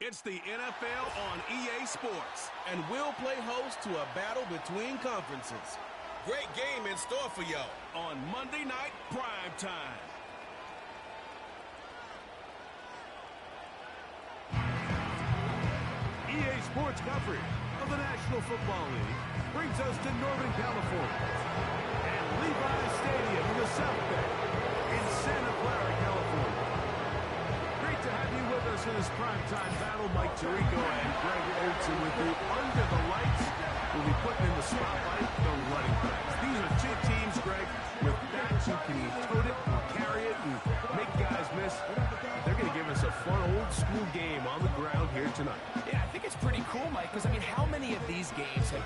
It's the NFL on EA Sports, and we'll play host to a battle between conferences. Great game in store for y'all on Monday Night Prime Time. EA Sports coverage of the National Football League brings us to Northern California and Levi's Stadium in the South Bay in Santa Clara, California. Great to have you with us in this primetime battle. Mike Tirico and Greg Olson with you. Under the lights, we'll be putting in the spotlight the running backs. These are two teams, Greg, with backs who can tote it and carry it and make guys miss. They're going to give us a fun old-school game on the ground here tonight. Yeah, I think it's pretty cool, Mike, because, I mean, how many of these games have...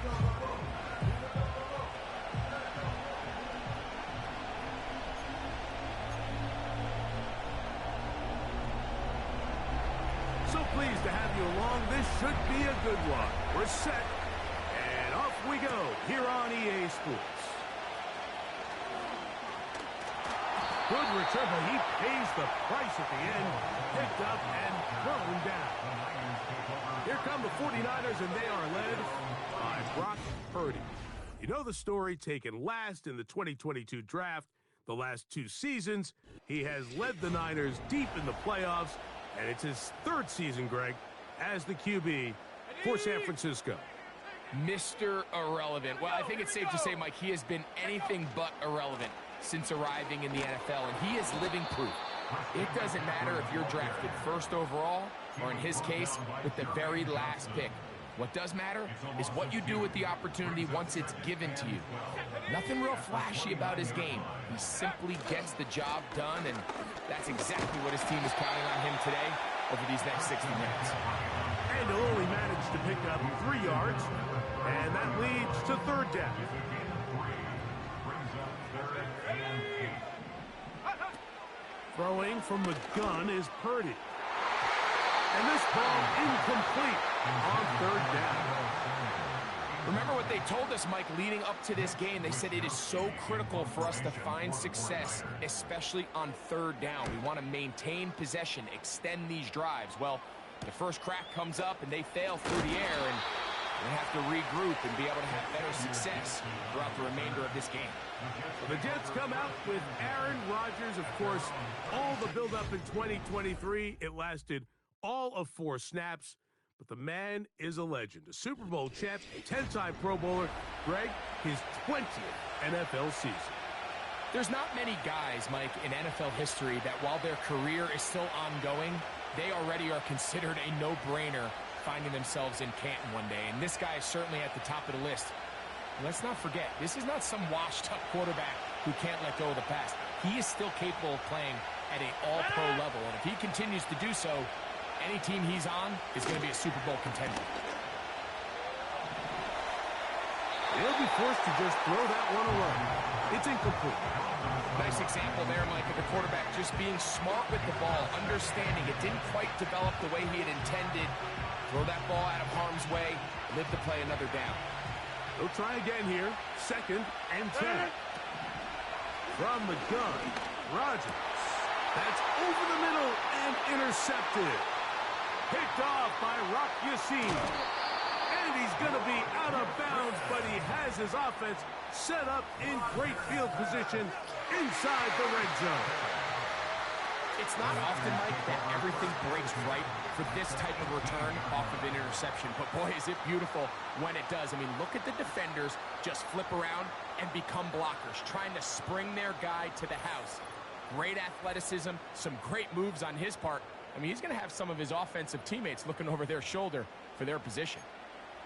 So pleased to have you along. This should be a good one. We're set, and off we go here on EA Sports. Good return, but he pays the price at the end. Picked up and thrown down. Here come the 49ers, and they are led by Brock Purdy. You know the story, taken last in the 2022 draft. The last two seasons, he has led the Niners deep in the playoffs, and it's his third season, Greg, as the QB for San Francisco. Mr. Irrelevant. Well, I think it's safe to say, Mike, he has been anything but irrelevant since arriving in the NFL, and he is living proof. It doesn't matter if you're drafted first overall, or in his case, with the very last pick. What does matter is what you do with the opportunity once it's given to you. Nothing real flashy about his game. He simply gets the job done, and that's exactly what his team is counting on him today over these next 60 minutes. And he'll only manage to pick up 3 yards, and that leads to third down. Throwing from the gun is Purdy. And this ball incomplete on third down. Remember what they told us, Mike, leading up to this game. They said it is so critical for us to find success, especially on third down. We want to maintain possession, extend these drives. Well, the first crack comes up, and they fail through the air, and they have to regroup and be able to have better success throughout the remainder of this game. Well, the Jets come out with Aaron Rodgers. Of course, all the build-up in 2023, it lasted all of 4 snaps. But the man is a legend, a Super Bowl champ, 10-time Pro Bowler. Greg, his 20th NFL season. There's not many guys, Mike, in NFL history that while their career is still ongoing, they already are considered a no-brainer finding themselves in Canton one day. And this guy is certainly at the top of the list. Let's not forget, this is not some washed-up quarterback who can't let go of the pass. He is still capable of playing at an all-pro level. And if he continues to do so, any team he's on is going to be a Super Bowl contender. He'll be forced to just throw that one away. It's incomplete. Nice example there, Mike, of the quarterback just being smart with the ball, understanding it didn't quite develop the way he had intended. Throw that ball out of harm's way, live to play another down. They'll try again here. 2nd and 10. From the gun, Rodgers. That's over the middle and intercepted. Picked off by Rock Yassin. And he's going to be out of bounds, but he has his offense set up in great field position inside the red zone. It's not often, Mike, that everything breaks right for this type of return off of an interception. But, boy, is it beautiful when it does. I mean, look at the defenders just flip around and become blockers, trying to spring their guy to the house. Great athleticism, some great moves on his part. I mean, he's going to have some of his offensive teammates looking over their shoulder for their position.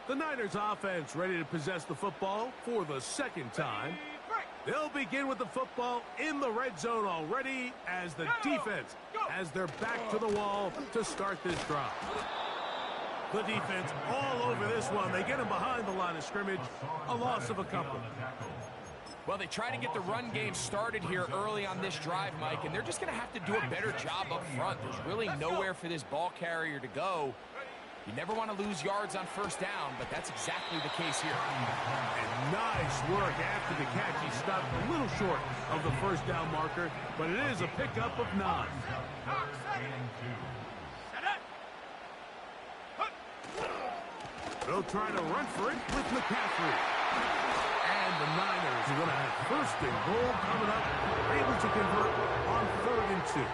The Niners offense ready to possess the football for the 2nd time. They'll begin with the football in the red zone already as the defense has their back to the wall to start this drive. The defense all over this one. They get him behind the line of scrimmage. A loss of a couple. Well, they try to get the run game started here early on this drive, Mike, and they're just going to have to do a better job up front. There's really nowhere for this ball carrier to go. You never want to lose yards on first down, but that's exactly the case here. And nice work after the catch. He stopped a little short of the first down marker, but it is a pickup of 9. They'll try to run for it with McCaffrey. And the Niners are going to have first and goal coming up, able to convert on 3rd and 2.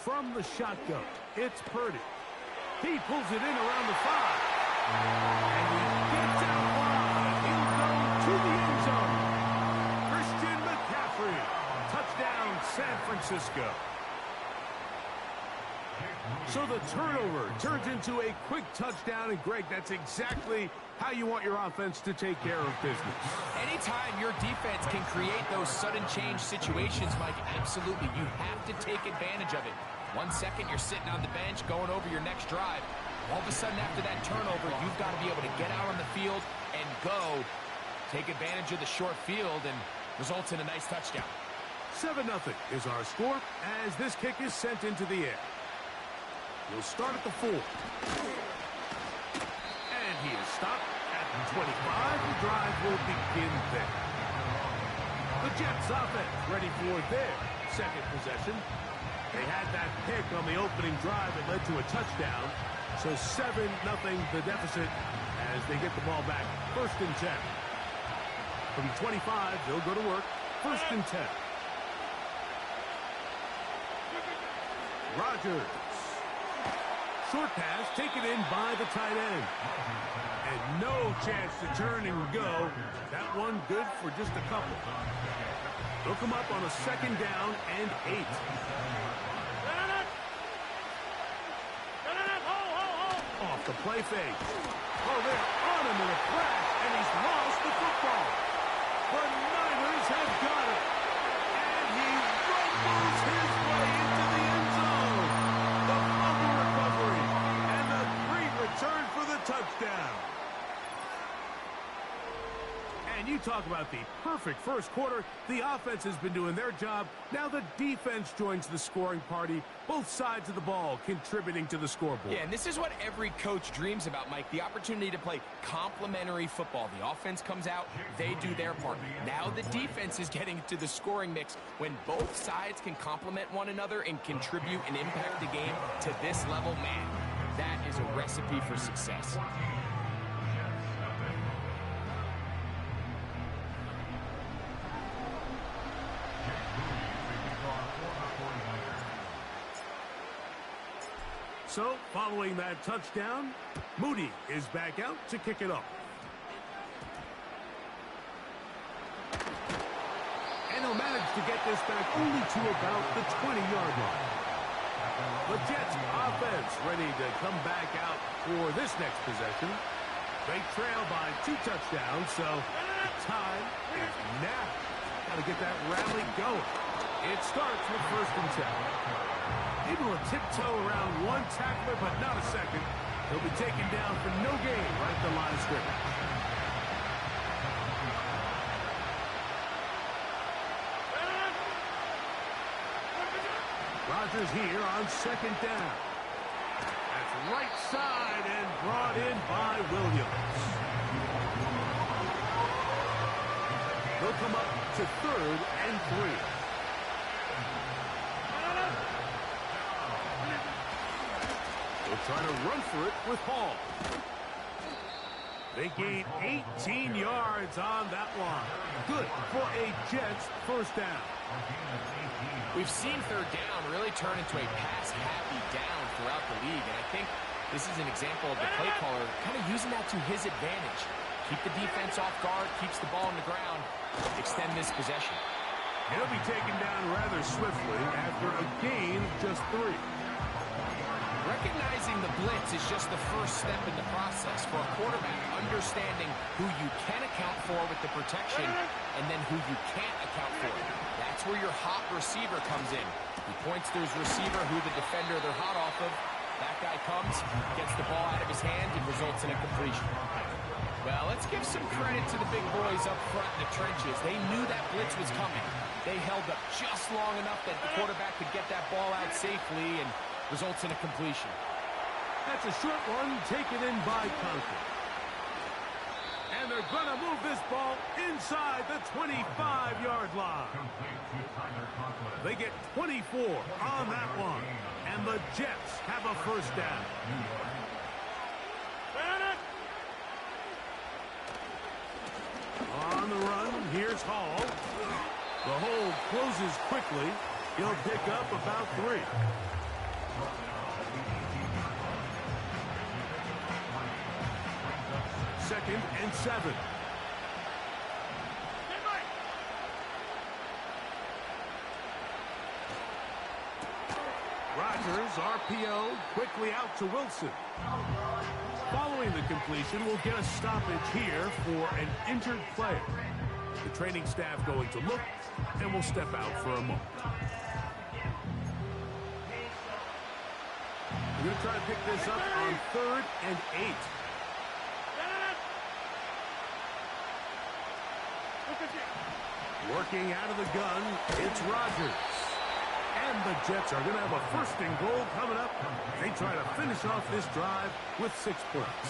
From the shotgun, it's Purdy. He pulls it in around the 5. And he gets out wide. He'll go to the end zone. Christian McCaffrey. Touchdown, San Francisco. So the turnover turns into a quick touchdown. And, Greg, that's exactly how you want your offense to take care of business. Anytime your defense can create those sudden change situations, Mike, absolutely, you have to take advantage of it. 1 second, you're sitting on the bench, going over your next drive. All of a sudden, after that turnover, you've got to be able to get out on the field and go. Take advantage of the short field and results in a nice touchdown. 7-0 is our score as this kick is sent into the air. We'll start at the 4. And he is stopped at the 25. The drive will begin there. The Jets offense ready for their second possession. They had that pick on the opening drive that led to a touchdown. So 7-0 the deficit as they get the ball back. 1st and 10. From 25, they'll go to work. 1st and 10. Rodgers. Short pass taken in by the tight end. And no chance to turn and go. That one good for just a couple. They'll come up on a 2nd down and 8. Off the play fake. Oh, they're on him in a crash, and he's lost the football. The Niners have got it. And he rumbles his way into the end zone. The fumble recovery and the great return for the touchdown. And you talk about the perfect first quarter. The offense has been doing their job. Now the defense joins the scoring party. Both sides of the ball contributing to the scoreboard. Yeah, and this is what every coach dreams about, Mike. The opportunity to play complementary football. The offense comes out, they do their part. Now the defense is getting to the scoring mix when both sides can complement one another and contribute and impact the game to this level. Man, that is a recipe for success. So, following that touchdown, Moody is back out to kick it off. And he'll manage to get this back only to about the 20-yard line. The Jets offense ready to come back out for this next possession. They trail by 2 touchdowns, so the time is now. Got to get that rally going. It starts with 1st and 10. Able to tiptoe around one tackler, but not a second. He'll be taken down for no gain right at the line of scrimmage. Rodgers here on 2nd down. That's right side and brought in by Williams. They'll come up to 3rd and 3. They'll try to run for it with Hall. They gain 18 yards on that one. Good for a Jets 1st down. We've seen 3rd down really turn into a pass-happy down throughout the league, and I think this is an example of the play caller kind of using that to his advantage. Keep the defense off guard, keeps the ball on the ground, extend this possession. He'll be taken down rather swiftly after a gain of just 3. Recognizing the blitz is just the first step in the process for a quarterback, understanding who you can account for with the protection and then who you can't account for. That's where your hot receiver comes in. He points to his receiver, who the defender they're hot off of. That guy comes, gets the ball out of his hand, and results in a completion. Well, let's give some credit to the big boys up front in the trenches. They knew that blitz was coming. They held up just long enough that the quarterback could get that ball out safely and results in a completion. That's a short one taken in by Conklin. And they're going to move this ball inside inside the 25-yard line. They get 24 on that one, and the Jets have a first down. On the run, here's Hall. The hold closes quickly. He'll pick up about 3. Second and 7. Rodgers, RPO, quickly out to Wilson. Following the completion, we'll get a stoppage here for an injured player. The training staff going to look, and we'll step out for a moment. We're going to try to pick this up on 3rd and 8. Working out of the gun, it's Rodgers. And the Jets are going to have a first and goal coming up. They try to finish off this drive with 6 points.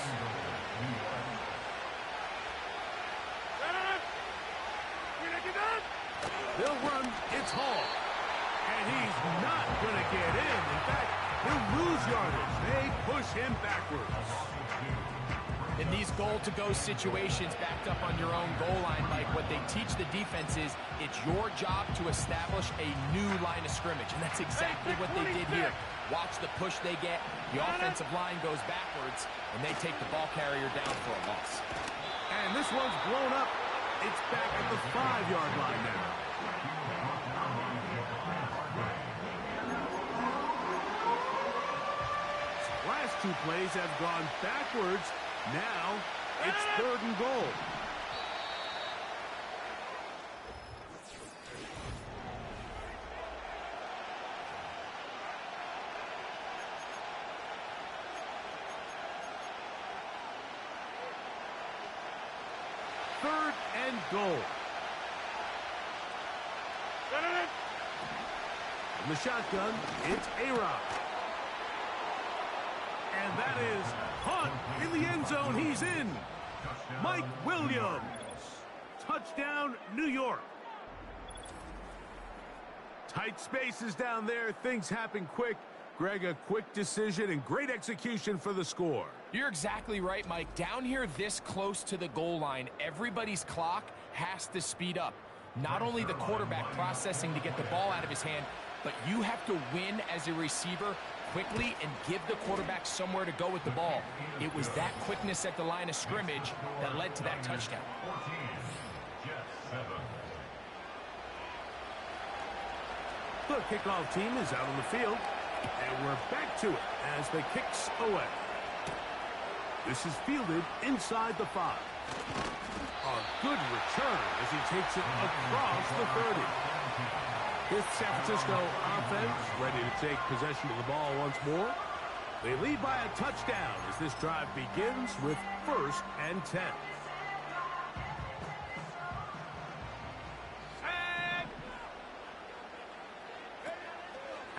They'll run. It's Hall. And he's not going to get in. In fact, he'll lose yardage. They push him backwards. In these goal-to-go situations backed up on your own goal line, Mike, what they teach the defense is it's your job to establish a new line of scrimmage, and that's exactly what they did here. Watch the push they get. The offensive line goes backwards, and they take the ball carrier down for a loss. And this one's blown up. It's back at the 5-yard line now. Last 2 plays have gone backwards. Now, it's 3rd and goal. Third and goal. In the shotgun, it's A-Rod. And that is Hunt in the end zone. He's in. Mike Williams. Touchdown, New York. Tight spaces down there. Things happen quick. Greg, a quick decision and great execution for the score. You're exactly right, Mike. Down here this close to the goal line, everybody's clock has to speed up. Not only the quarterback processing to get the ball out of his hand, but you have to win as a receiver quickly and give the quarterback somewhere to go with the ball. It was that quickness at the line of scrimmage that led to that touchdown. The kickoff team is out on the field, and we're back to it as the kicks away. This is fielded inside the 5. A good return as he takes it across the 30. This San Francisco offense ready to take possession of the ball once more. They lead by a touchdown as this drive begins with 1st and 10.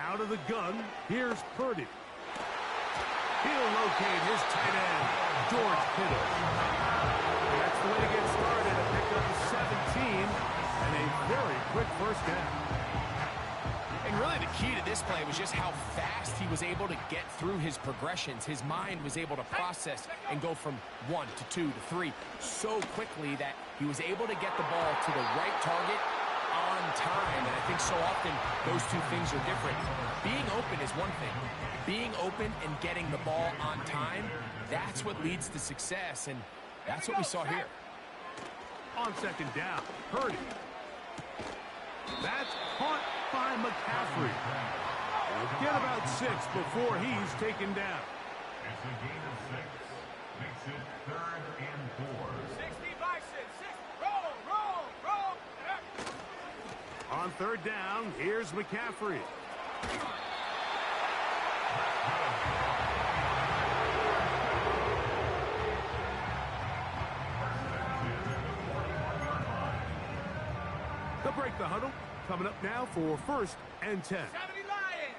Out of the gun, here's Purdy. He'll locate his tight end, George Kittle. That's the way to get started. A pick up of 17 and a very quick first down. And really the key to this play was just how fast he was able to get through his progressions. His mind was able to process and go from 1 to 2 to 3 so quickly that he was able to get the ball to the right target on time. And I think so often those two things are different. Being open is one thing. Being open and getting the ball on time, that's what leads to success. And that's what we saw here. On 2nd down, Purdy. That's caught by McCaffrey. We'll get about 6 before he's taken down. It's a gain of 6. Makes it 3rd and 4. 65, 6. Roll. On 3rd down, here's McCaffrey. They'll break the huddle. Coming up now for 1st and 10. 70 Lions.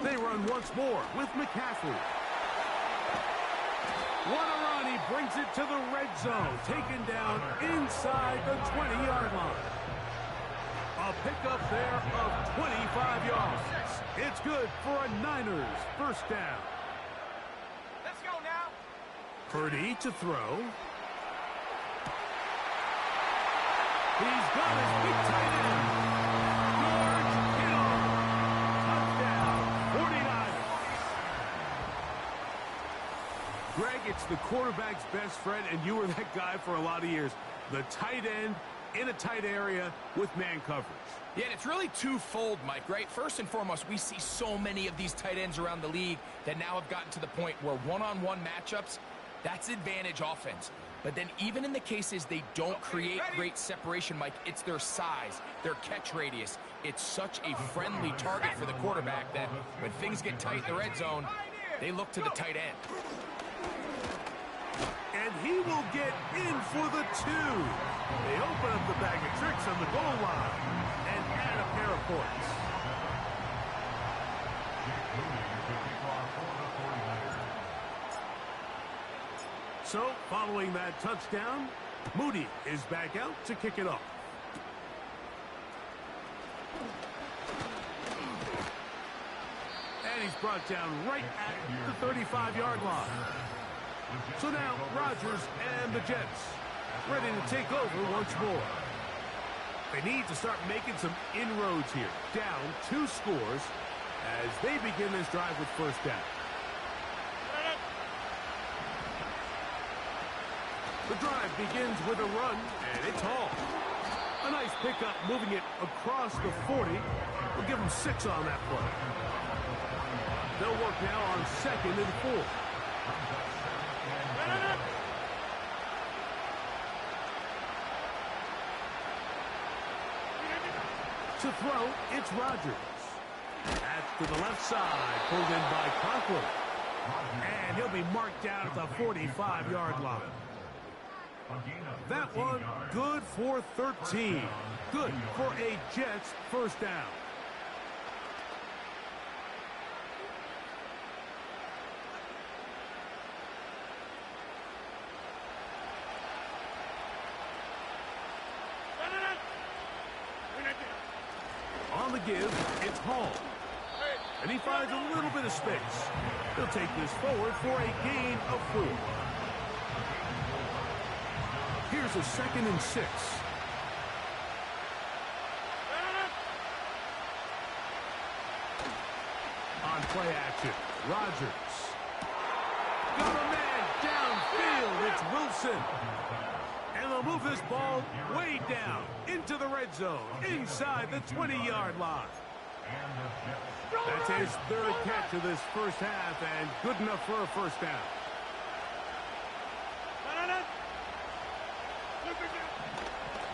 They run once more with McCaffrey. What a run. He brings it to the red zone, taken down inside the 20-yard line. A pickup there of 25 yards. It's good for a Niners first down. Let's go now. Purdy to throw. He's got his big tight end. George Kittle. Touchdown, 49ers. Greg, it's the quarterback's best friend, and you were that guy for a lot of years. The tight end in a tight area with man coverage. Yeah, and it's really twofold, Mike, right? First and foremost, we see so many of these tight ends around the league that now have gotten to the point where one-on-one matchups, that's advantage offense. But then even in the cases they don't create great separation, Mike, it's their size, their catch radius. It's such a friendly target for the quarterback that when things get tight in the red zone, they look to the tight end. And he will get in for the 2. They open up the bag of tricks on the goal line and add a pair of points. So, following that touchdown, Moody is back out to kick it off. And he's brought down right at the 35-yard line. So now, Rodgers and the Jets ready to take over once more. They need to start making some inroads here. Down 2 scores as they begin this drive with first down. The drive begins with a run, and it's Hall. A nice pickup moving it across the 40. We'll give them 6 on that play. They'll work now on 2nd and 4. To throw, it's Rodgers. That's to the left side, pulled in by Conklin. And he'll be marked down at the 45-yard line. That one good for 13. Good for a Jets first down. On the give, it's Hall. And he finds a little bit of space. He'll take this forward for a gain of 4. Here's a 2nd and 6. On play action, Rodgers. Got a man downfield. It's Wilson. And they'll move this ball way down into the red zone, inside the 20-yard line. That's his 3rd catch of this first half, and good enough for a first down.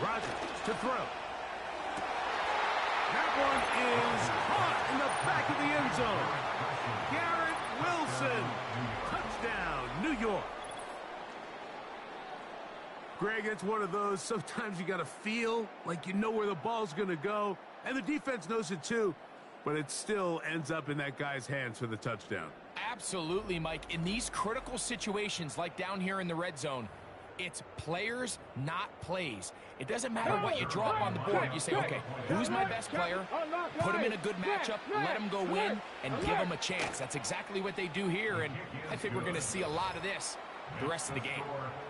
Rodgers to throw. That one is caught in the back of the end zone. Garrett Wilson. Touchdown, New York. Greg, it's one of those, sometimes you got to feel like you know where the ball's going to go, and the defense knows it too, but it still ends up in that guy's hands for the touchdown. Absolutely, Mike. In these critical situations, like down here in the red zone, it's players, not plays. It doesn't matter what you draw up on the board. You say, okay, who's my best player? Put him in a good matchup, let him go win, and give him a chance. That's exactly what they do here, and I think we're going to see a lot of this the rest of the game.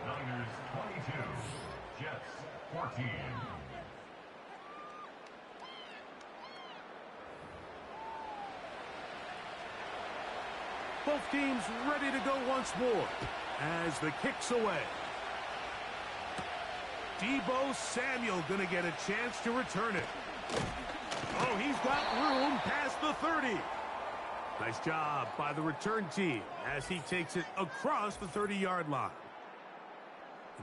Niners 22, Jets 14. Both teams ready to go once more as the kick's away. Deebo Samuel going to get a chance to return it. Oh, he's got room past the 30. Nice job by the return team as he takes it across the 30-yard line.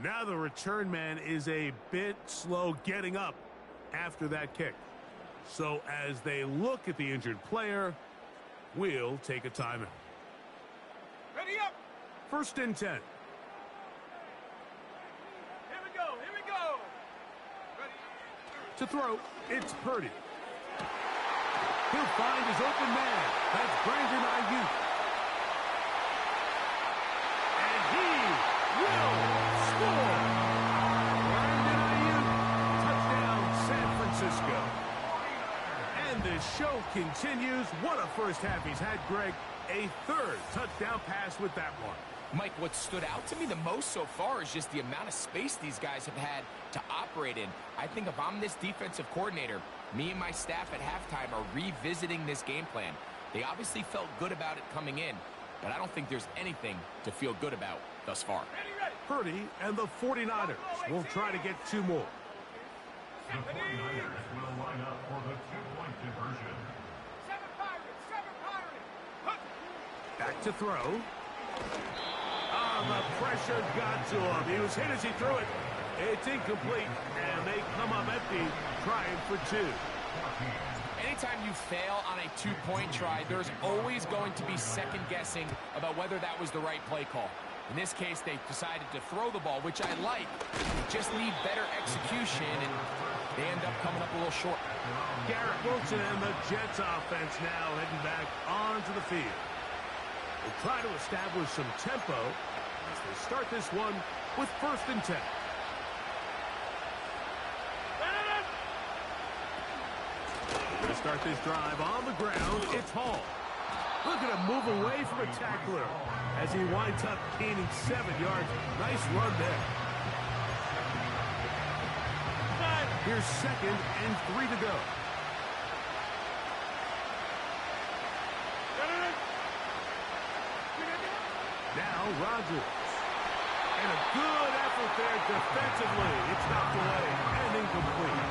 Now the return man is a bit slow getting up after that kick. So as they look at the injured player, we'll take a timeout. Ready up. 1st and 10. Here we go. Here we go. Ready. To throw, it's Purdy. He'll find his open man. That's Brandon Ayuk. And he will the show continues. What a first half he's had, Greg. A third touchdown pass with that one. Mike, what stood out to me the most so far is just the amount of space these guys have had to operate in. I think if I'm this defensive coordinator, me and my staff at halftime are revisiting this game plan. They obviously felt good about it coming in, but I don't think there's anything to feel good about thus far. Purdy and the 49ers will try to get two more. The 49ers will line up for the two-point conversion. Seven Pirates. Back to throw. Oh, the pressure got to him. He was hit as he threw it. It's incomplete, and they come up empty, trying for two. Anytime you fail on a two-point try, there's always going to be second guessing about whether that was the right play call. In this case, they decided to throw the ball, which I like. They just need better execution, and they end up coming up a little short. Garrett Wilson and the Jets offense now heading back onto the field. They try to establish some tempo as they start this one with 1st and 10. Going to start this drive on the ground. It's Hall. Look at him move away from a tackler as he winds up gaining 7 yards. Nice run there. Here's 2nd and 3 to go. Now Rodgers. And a good effort there defensively. It's knocked away and incomplete.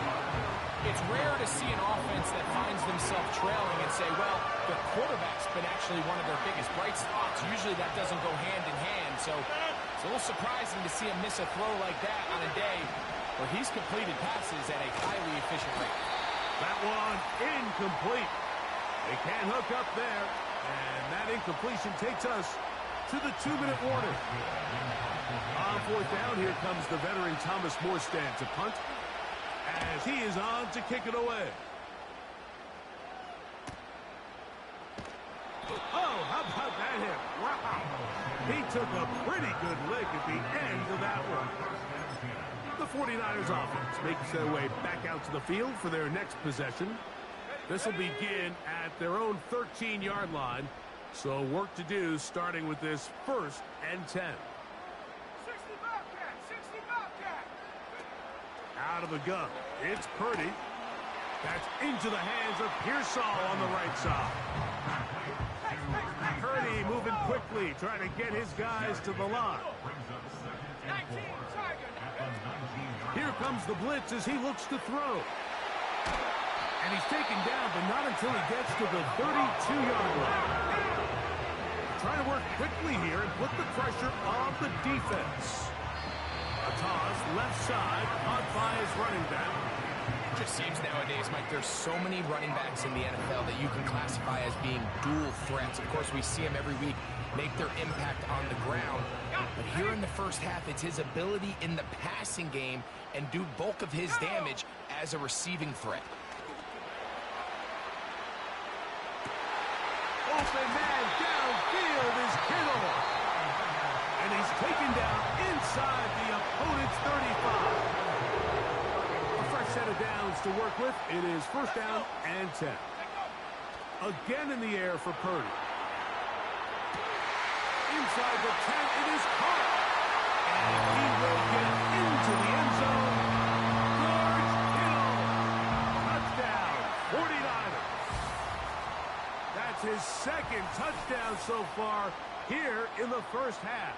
It's rare to see an offense that finds themselves trailing and say, well, the quarterback's been actually one of their biggest bright spots. Usually that doesn't go hand in hand, so it's a little surprising to see him miss a throw like that on a day where he's completed passes at a highly efficient rate. That one incomplete. They can't hook up there, and that incompletion takes us to the 2-minute warning. On 4th down, here comes the veteran Thomas Morstead to punt, as he is on to kick it away. Oh, how about that hit? Wow. He took a pretty good lick at the end of that one. The 49ers offense makes their way back out to the field for their next possession. This will begin at their own 13-yard line. So work to do starting with this 1st and 10. 60 Bobcat. 60 Bobcat. Out of the gun. It's Purdy. That's into the hands of Pearsall on the right side. Purdy moving quickly, trying to get his guys to the line. 19 Tiger. Here comes the blitz as he looks to throw. And he's taken down, but not until he gets to the 32-yard line. Trying to work quickly here and put the pressure on the defense. A toss left side, caught by his running back. It just seems nowadays, Mike, there's so many running backs in the NFL that you can classify as being dual threats. Of course, we see them every week make their impact on the ground. But here in the first half, it's his ability in the passing game and do bulk of his damage as a receiving threat. Open man downfield is Kittle. And he's taken down inside the opponent's 35. A fresh set of downs to work with. It is 1st down and 10. Again in the air for Purdy. Inside the 10, it is caught. And he will get into the end zone. George Kittle. Touchdown, 49ers. That's his 2nd touchdown so far here in the first half.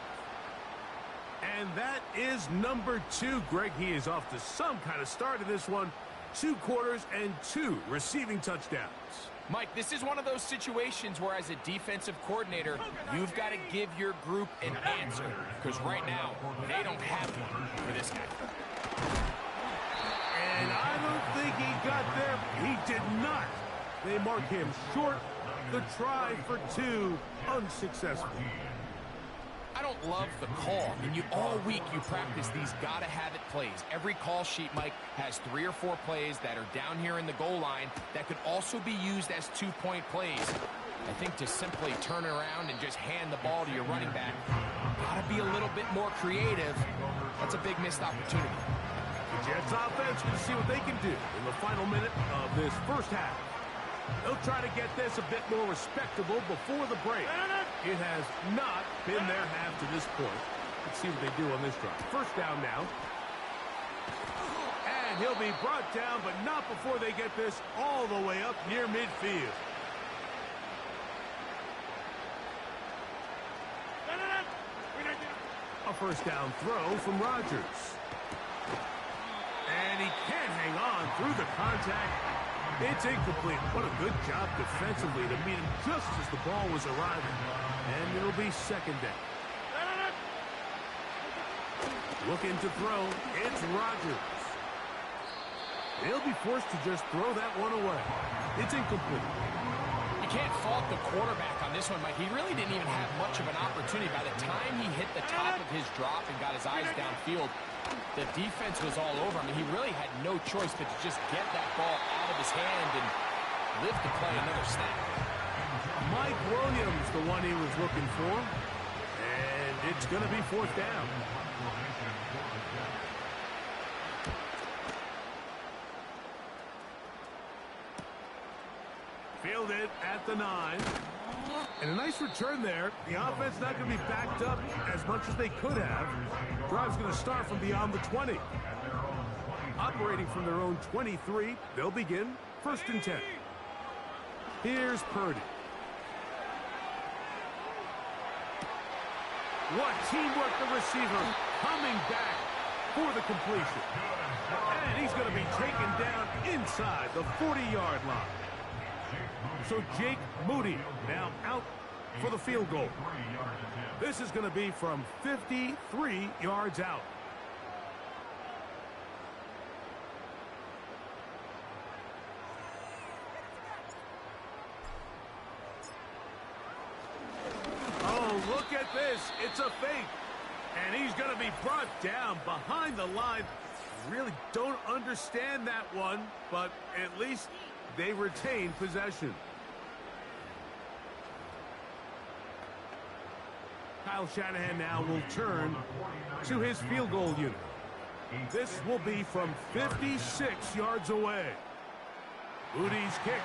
And that is number 2. Greg, he is off to some kind of start in this one. 2 quarters and 2 receiving touchdowns. Mike, this is one of those situations where as a defensive coordinator, you've got to give your group an answer. Because right now, they don't have one for this guy. And I don't think he got there. He did not. They mark him short. The try for 2 unsuccessful. I don't love the call. I mean, all week you practice these gotta-have-it plays. Every call sheet, Mike, has 3 or 4 plays that are down here in the goal line that could also be used as 2-point plays. I think to simply turn around and just hand the ball to your running back, gotta be a little bit more creative. That's a big missed opportunity. The Jets offense will see what they can do in the final minute of this first half. They'll try to get this a bit more respectable before the break. It has not been their half to this point. Let's see what they do on this drive. First down now. And he'll be brought down, but not before they get this all the way up near midfield. A first down throw from Rodgers. And he can't hang on through the contact. It's incomplete. What a good job defensively to meet him just as the ball was arriving. And it'll be second down. Looking to throw. It's Rodgers. He'll be forced to just throw that one away. It's incomplete. You can't fault the quarterback on this one, Mike. He really didn't even have much of an opportunity. By the time he hit the top of his drop and got his eyes downfield, the defense was all over him. He really had no choice but to just get that ball out of his hand and live to play another snap. Mike Williams, the one he was looking for. And it's going to be fourth down. Fielded at the 9. And a nice return there. The offense not going to be backed up as much as they could have. Drive's going to start from beyond the 20. Operating from their own 23, they'll begin first and 10. Here's Purdy. What teamwork, the receiver coming back for the completion. And he's going to be taken down inside the 40-yard line. So Jake Moody now out for the field goal. This is going to be from 53 yards out. Oh, look at this. It's a fake. And he's going to be brought down behind the line. Really don't understand that one, but at least they retain possession. Kyle Shanahan now will turn to his field goal unit. This will be from 56 yards away. Moody's kick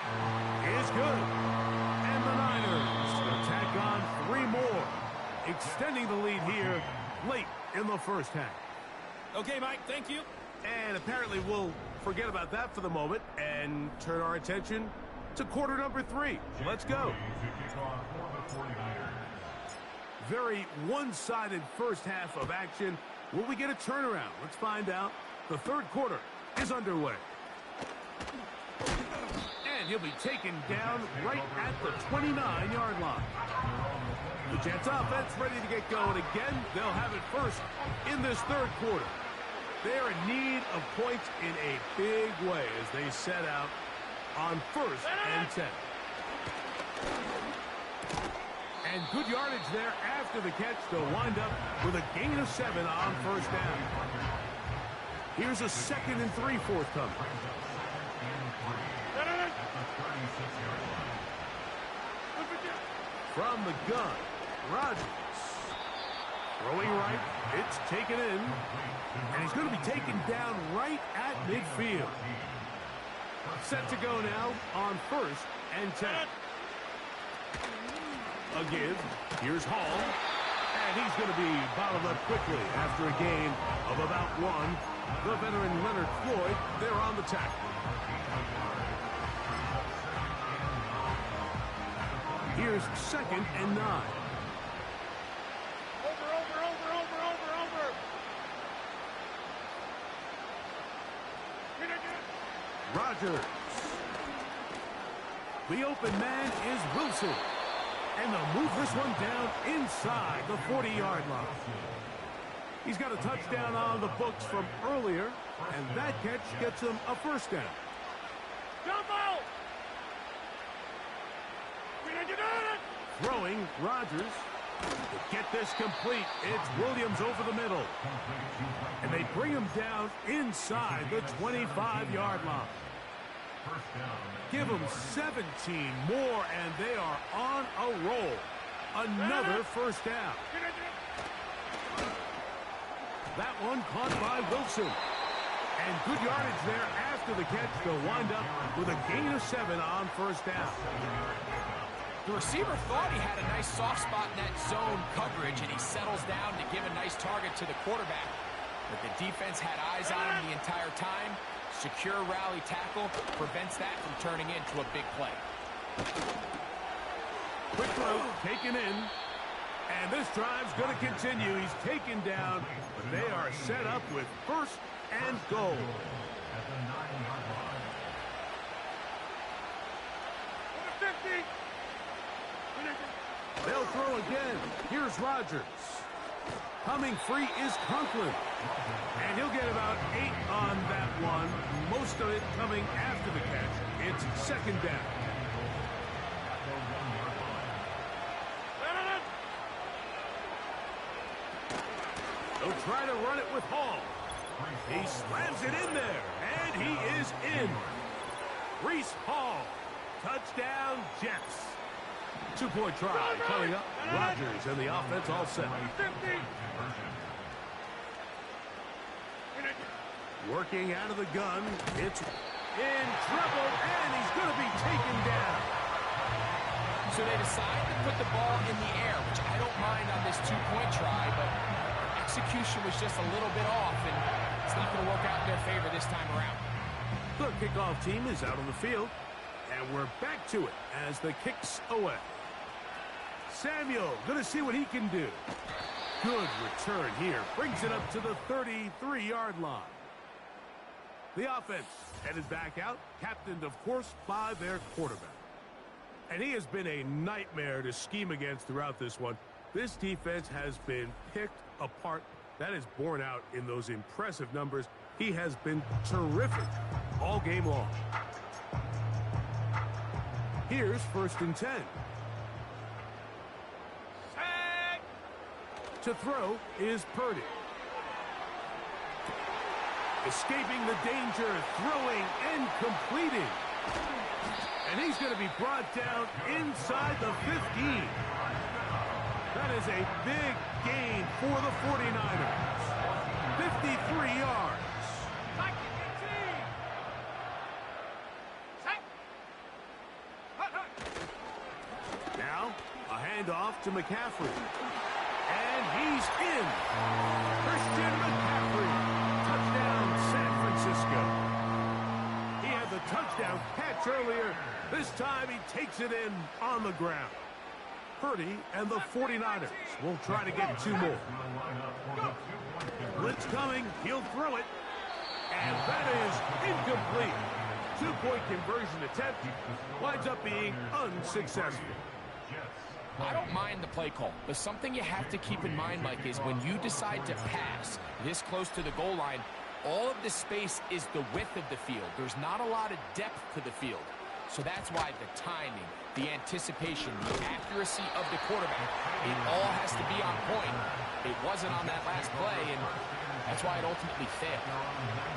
is good. And the Niners attack on 3 more, extending the lead here late in the first half. Okay, Mike, thank you. And apparently we'll forget about that for the moment and turn our attention to quarter number 3. Let's go. Very one-sided first half of action. Will we get a turnaround? Let's find out. The third quarter is underway. And he'll be taken down right at the 29-yard line. The Jets offense ready to get going again. They'll have it first in this third quarter. They're in need of points in a big way as they set out on first and 10. And good yardage there after the catch. They'll wind up with a gain of 7 on first down. Here's a 2nd and 3 forthcoming. From the gun, Rodgers. Throwing right, it's taken in. And he's going to be taken down right at midfield. Set to go now on first and 10. A give. Here's Hall. And he's going to be bottled up quickly after a gain of about 1. The veteran Leonard Floyd, they're on the tackle. Here's 2nd and 9. Rodgers. The open man is Wilson. And they'll move this one down inside the 40-yard line. He's got a touchdown on the books from earlier, and that catch gets him a first down. Jumbo! Throwing, Rodgers. To get this complete, it's Williams over the middle. And they bring him down inside the 25-yard line. Give them 17 more, and they are on a roll. Another first down. That one caught by Wilson. And good yardage there after the catch. They'll wind up with a gain of 7 on first down. The receiver thought he had a nice soft spot in that zone coverage, and he settles down to give a nice target to the quarterback. But the defense had eyes on him the entire time. Secure rally tackle prevents that from turning into a big play. Quick throw, taken in. And this drive's going to continue. He's taken down, but they are set up with first and goal. At the 9-yard line. 50. They'll throw again. Here's Rodgers. Coming free is Conklin. And he'll get about 8 on that one. Most of it coming after the catch. It's second down. They'll try to run it with Hall. He slams it in there, and he is in. Breece Hall. Touchdown, Jets. 2-point try coming up. Rodgers and the offense all set. 50. Working out of the gun. It's in trouble, and he's going to be taken down. So they decide to put the ball in the air, which I don't mind on this 2-point try, but execution was just a little bit off, and it's not going to work out in their favor this time around. The kickoff team is out on the field, and we're back to it as the kick's away. Samuel going to see what he can do. Good return here. Brings it up to the 33-yard line. The offense headed back out, captained, of course, by their quarterback. And he has been a nightmare to scheme against throughout this one. This defense has been picked apart. That is borne out in those impressive numbers. He has been terrific all game long. Here's first and 10. To throw is Purdy. Escaping the danger, throwing and completing. And he's going to be brought down inside the 15. That is a big gain for the 49ers. 53 yards. Now, a handoff to McCaffrey. And he's in. Christian McCaffrey. Touchdown, San Francisco. He had the touchdown catch earlier. This time he takes it in on the ground. Purdy and the 49ers will try to get 2 more. Blitz coming. He'll throw it. And that is incomplete. 2-point conversion attempt winds up being unsuccessful. I don't mind the play call, but something you have to keep in mind, Mike, is when you decide to pass this close to the goal line, all of the space is the width of the field. There's not a lot of depth to the field. So that's why the timing, the anticipation, the accuracy of the quarterback, it all has to be on point. It wasn't on that last play, and that's why it ultimately failed.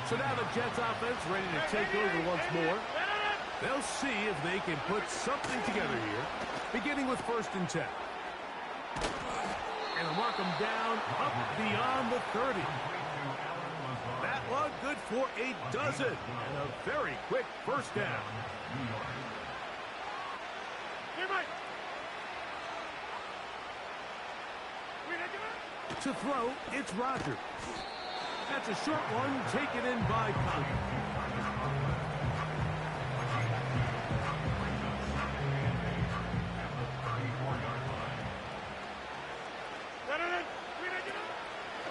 So now the Jets offense ready to take over once more. They'll see if they can put something together here, beginning with first and 10. And mark them down up beyond the 30. That one good for a dozen, and a very quick first down. To throw, it's Rodgers. That's a short one taken in by Conklin.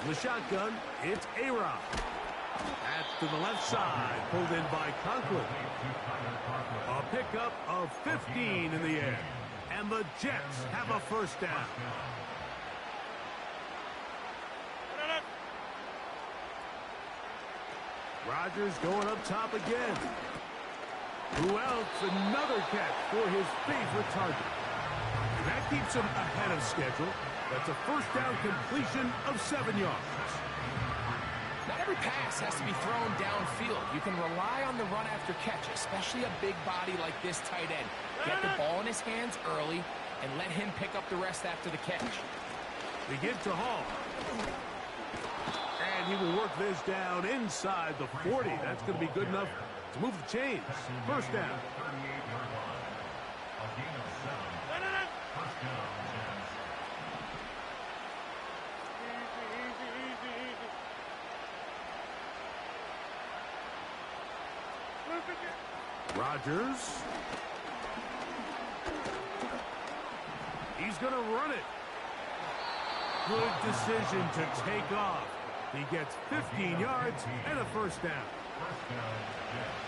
The shotgun, it's A-Rod. That's to the left side, pulled in by Conklin. A pickup of 15 in the air. And the Jets have a first down. Rodgers going up top again. Who else? Another catch for his favorite target. And that keeps him ahead of schedule. That's a first down completion of 7 yards. Not every pass has to be thrown downfield. You can rely on the run after catch, especially a big body like this tight end. Get the ball in his hands early and let him pick up the rest after the catch. They give to Hall. And he will work work this down inside the 40. That's going to be good enough to move the chains. First down. 38-yard line. A gain of 7. First down, Jets. Rodgers. He's going to run it. Good decision to take off. He gets 15 yards and a first down. First down, Jets.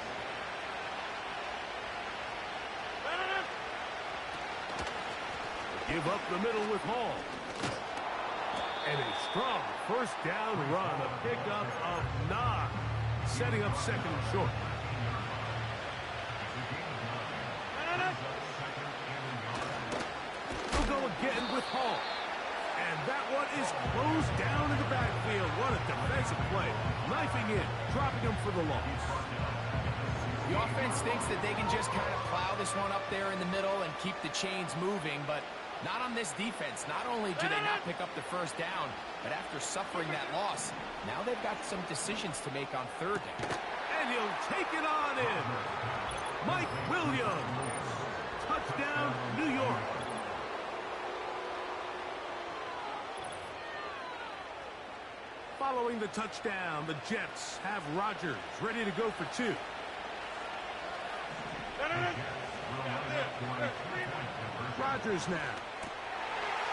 Give up the middle with Hall. And a strong first down run. A pickup of 9. Setting up second and short. He'll go again with Hall. And that one is closed down in the backfield. What a defensive play. Knifing in, dropping him for the loss. The offense thinks that they can just kind of plow this one up there in the middle and keep the chains moving, but not on this defense. Not only do they not pick up the first down, but after suffering that loss, now they've got some decisions to make on third down. And he'll take it on in. Mike Williams. Touchdown, New York. Following the touchdown, the Jets have Rodgers ready to go for 2. Rodgers now.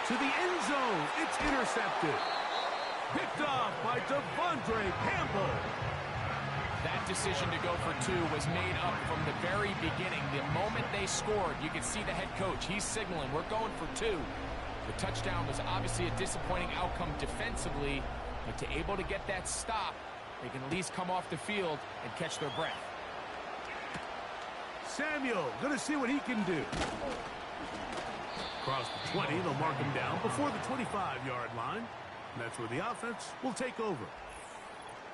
To the end zone. It's intercepted. Picked off by Devondre Campbell. That decision to go for 2 was made up from the very beginning. The moment they scored, you could see the head coach. He's signaling, we're going for 2. The touchdown was obviously a disappointing outcome defensively, but to able to get that stop, they can at least come off the field and catch their breath. Samuel, gonna see what he can do. Across the 20, they'll mark him down before the 25-yard line. And that's where the offense will take over.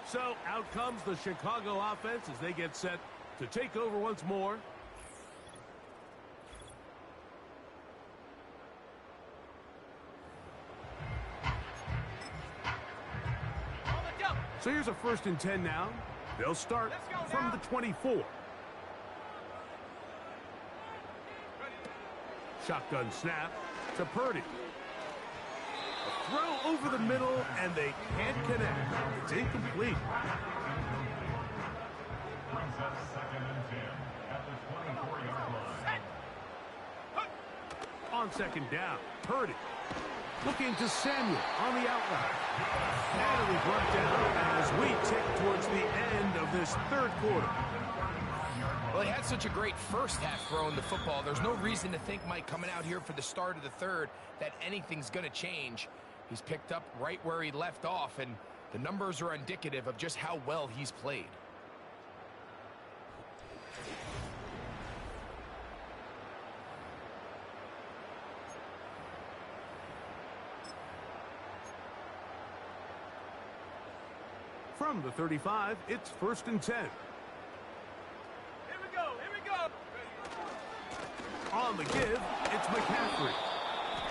So out comes the Chicago offense as they get set to take over once more. So here's a 1st and 10 now. They'll start from the 24. Shotgun snap to Purdy. A throw over the middle, and they can't connect. It's incomplete. Brings up 2nd and 10 at the 24-yard line. On 2nd down, Purdy. Looking to Samuel on the outline. And it'll be brought down as we tick towards the end of this 3rd quarter. Well, he had such a great first half throwing the football. There's no reason to think, Mike, coming out here for the start of the 3rd, that anything's going to change. He's picked up right where he left off, and the numbers are indicative of just how well he's played. From the 35, it's 1st and 10. Here we go. On the give, it's McCaffrey.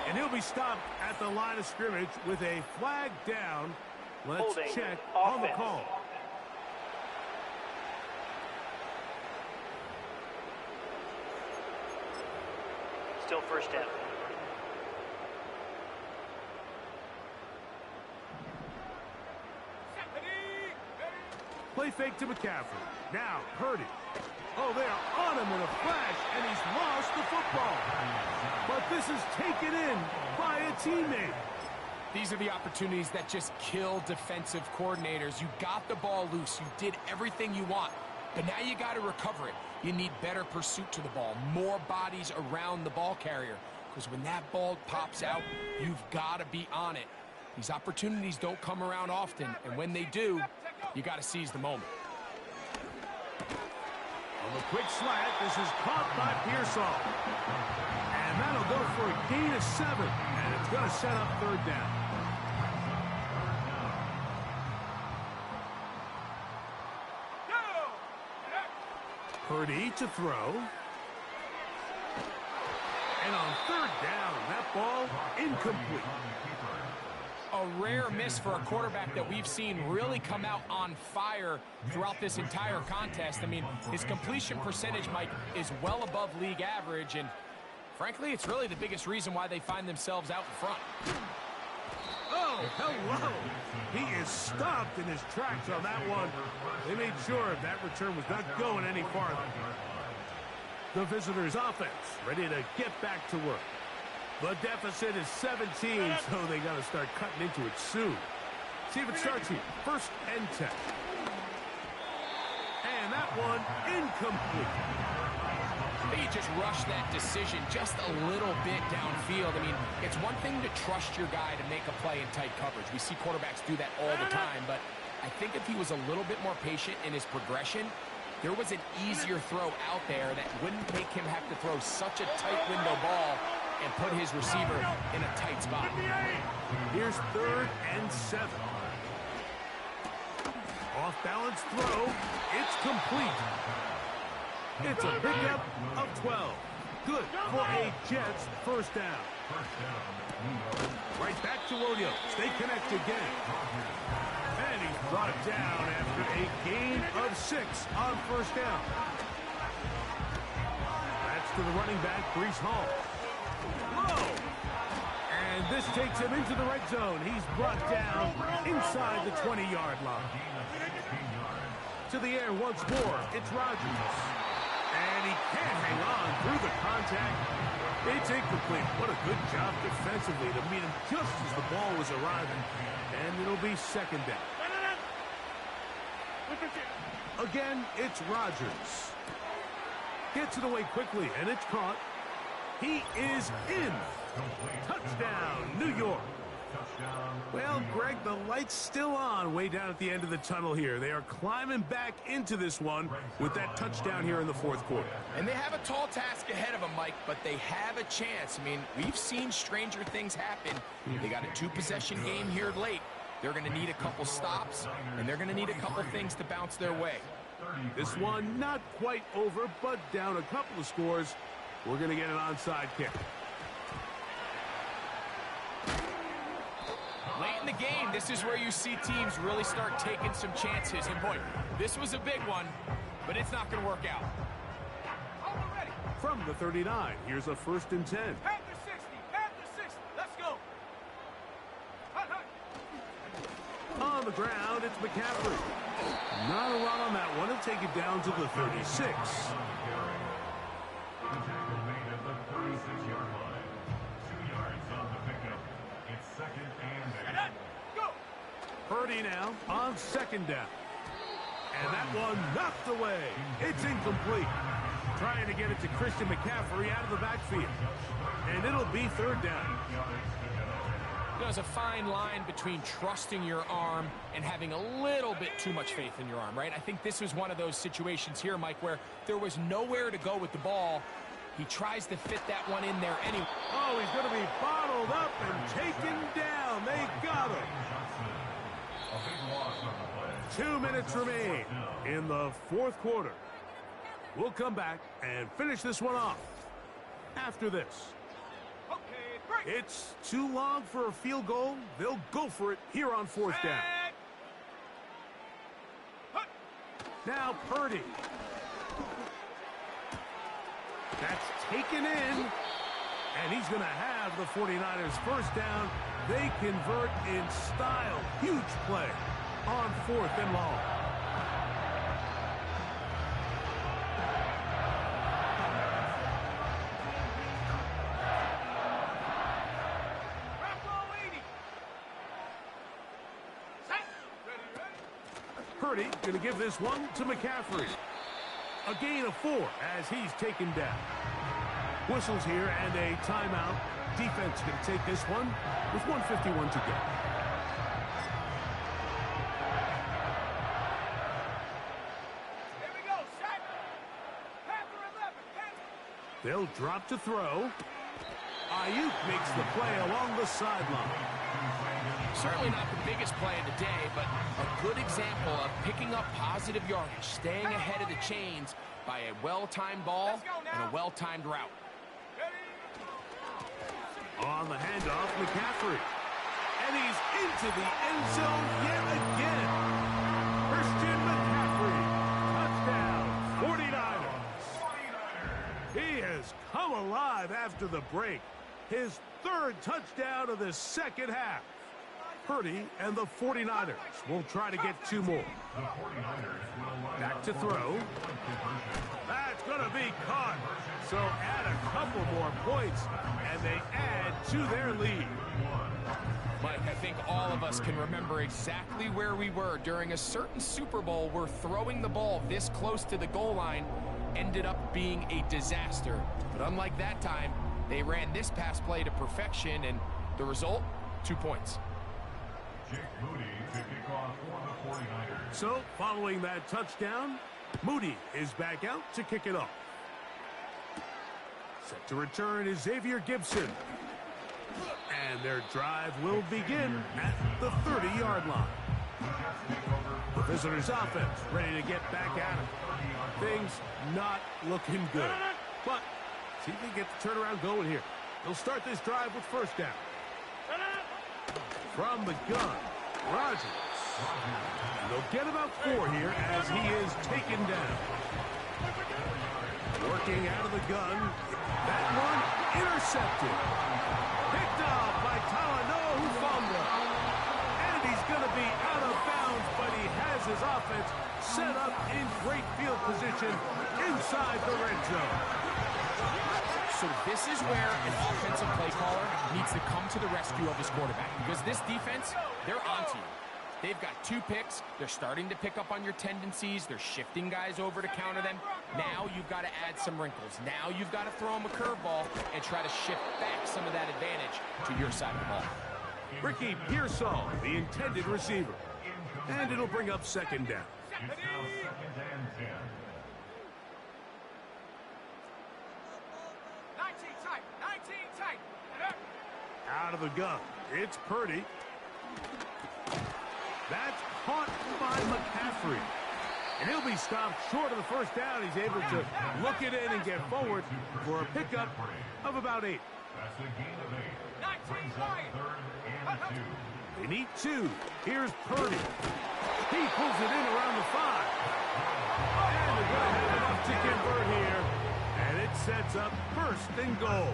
And he'll be stopped at the line of scrimmage with a flag down. Let's Holding check offense. on the call. Still 1st down. Play fake to McCaffrey. Now, Purdy. Oh, they are on him in a flash, and he's lost the football. But this is taken in by a teammate. These are the opportunities that just kill defensive coordinators. You got the ball loose. You did everything you want. But now you got to recover it. You need better pursuit to the ball, more bodies around the ball carrier. Because when that ball pops out, you've got to be on it. These opportunities don't come around often, and when they do, you got to seize the moment. On the quick slant, this is caught by Pearsall. And that'll go for a gain of 7. And it's going to set up 3rd down. Purdy to throw. And on 3rd down, that ball incomplete. a rare miss for a quarterback that we've seen really come out on fire throughout this entire contest. I mean, his completion percentage, Mike, is well above league average, and frankly, it's really the biggest reason why they find themselves out in front. Oh, hello. He is stopped in his tracks on that one. They made sure that return was not going any farther. The visitors' offense ready to get back to work. The deficit is 17, so they got to start cutting into it soon. See if it starts here. 1st and 10. And that one incomplete. They just rushed that decision just a little bit downfield. I mean, it's one thing to trust your guy to make a play in tight coverage. We see quarterbacks do that all the time, but I think if he was a little bit more patient in his progression, there was an easier throw out there that wouldn't make him have to throw such a tight window ball and put his receiver in a tight spot. Here's 3rd and 7. Off-balance throw. It's complete. It's a pickup of 12. Good for a Jets 1st down. Right back to Rodeo. Stay connected again. And he's brought down after a gain of 6 on 1st down. That's to the running back, Breece Hall. Whoa! And this takes him into the red zone. He's brought down inside the 20-yard line. To the air once more, it's Rodgers. And he can't hang on through the contact. It's incomplete. What a good job defensively to meet him just as the ball was arriving. And it'll be 2nd down. Again, it's Rodgers. Gets it away quickly, and it's caught. He is in. Touchdown, New York. Well, Greg, the light's still on way down at the end of the tunnel here. They are climbing back into this one with that touchdown here in the 4th quarter. And they have a tall task ahead of them, Mike, but they have a chance. I mean, we've seen stranger things happen. They got a 2-possession game here late. They're going to need a couple stops, and they're going to need a couple things to bounce their way. This one not quite over, but down a couple of scores. We're going to get an onside kick. Late in the game, this is where you see teams really start taking some chances. And boy, this was a big one, but it's not going to work out. From the 39, here's a 1st and 10. Panther 60, Panther 60, let's go. On the ground, it's McCaffrey. Not a run on that one. He'll take it down to the 36. The tackle made at the 36-yard line. 2 yards on the pickup. It's 2nd and 8. Go. Purdy now on 2nd down. And that one knocked away. It's incomplete. Trying to get it to Christian McCaffrey out of the backfield. And it'll be 3rd down. There's a fine line between trusting your arm and having a little bit too much faith in your arm, right? I think this was one of those situations here, Mike, where there was nowhere to go with the ball. He tries to fit that one in there anyway. Oh, he's going to be bottled up and taken down. They got him. 2 minutes remain in the 4th quarter. We'll come back and finish this one off after this. It's too long for a field goal. They'll go for it here on 4th down. Now Purdy. That's taken in. And he's going to have the 49ers 1st down. They convert in style. Huge play on 4th and long. Purdy going to give this one to McCaffrey. A gain of 4 as he's taken down. Whistles here and a timeout. Defense going to take this one with 1:51 to go. Here we go, set. Panther 11, Panther. They'll drop to throw. Ayuk makes the play along the sideline. Certainly not the biggest play of the day, but a good example of picking up positive yardage, staying ahead of the chains by a well-timed ball and a well-timed route. On the handoff, McCaffrey. And he's into the end zone yet again. Christian McCaffrey. Touchdown, 49ers. He has come alive after the break. His third touchdown of the second half. Purdy and the 49ers will try to get two more. Back to throw. That's going to be caught. So add a couple more points, and they add to their lead. Mike, I think all of us can remember exactly where we were during a certain Super Bowl where throwing the ball this close to the goal line ended up being a disaster. But unlike that time, they ran this pass play to perfection, and the result, 2 points. Jake Moody to kick off for the 49ers. So, following that touchdown, Moody is back out to kick it off. Set to return is Xavier Gibson. And their drive will begin at the 30-yard line. The visitors' offense ready to get back at it. Things not looking good. But see if they get the turnaround going here. They'll start this drive with first down. From the gun, Rodgers. And they'll get about 4 here as he is taken down. Working out of the gun. That one intercepted. Picked off by Talanoa Hufanga. And he's going to be out of bounds, but he has his offense set up in great field position inside the red zone. So this is where an offensive play caller needs to come to the rescue of his quarterback, because this defense, they're onto you. They've got 2 picks. They're starting to pick up on your tendencies. They're shifting guys over to counter them. Now you've got to add some wrinkles. Now you've got to throw them a curveball and try to shift back some of that advantage to your side of the ball. Ricky Pearsall, the intended receiver. And it'll bring up second down. It's now 2nd and 10. 19 tight. 19 tight. Out of the gun, it's Purdy. That's caught by McCaffrey. And he'll be stopped short of the first down. He's able to look it in and get forward for a pickup of about 8. That's a gain of 8. 19 Brings up Ryan. 3rd and 2. They need 2. Here's Purdy. He pulls it in around the 5. And they're going to have enough to convert here. And it sets up 1st and goal.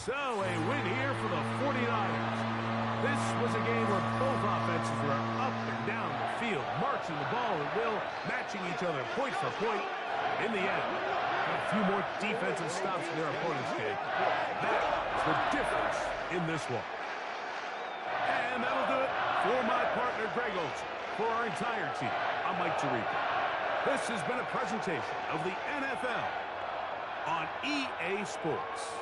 So a win here for the 49ers. This was a game where both offenses were up and down the field, marching the ball at will, matching each other point for point. In the end, a few more defensive stops in their opponent's game. That is the difference in this one. And that'll do it for my partner, Greg Olson. For our entire team, I'm Mike Tirico. This has been a presentation of the NFL on EA Sports.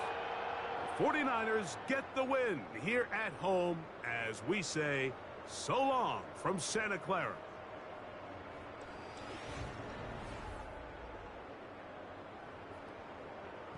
49ers get the win here at home as we say so long from Santa Clara.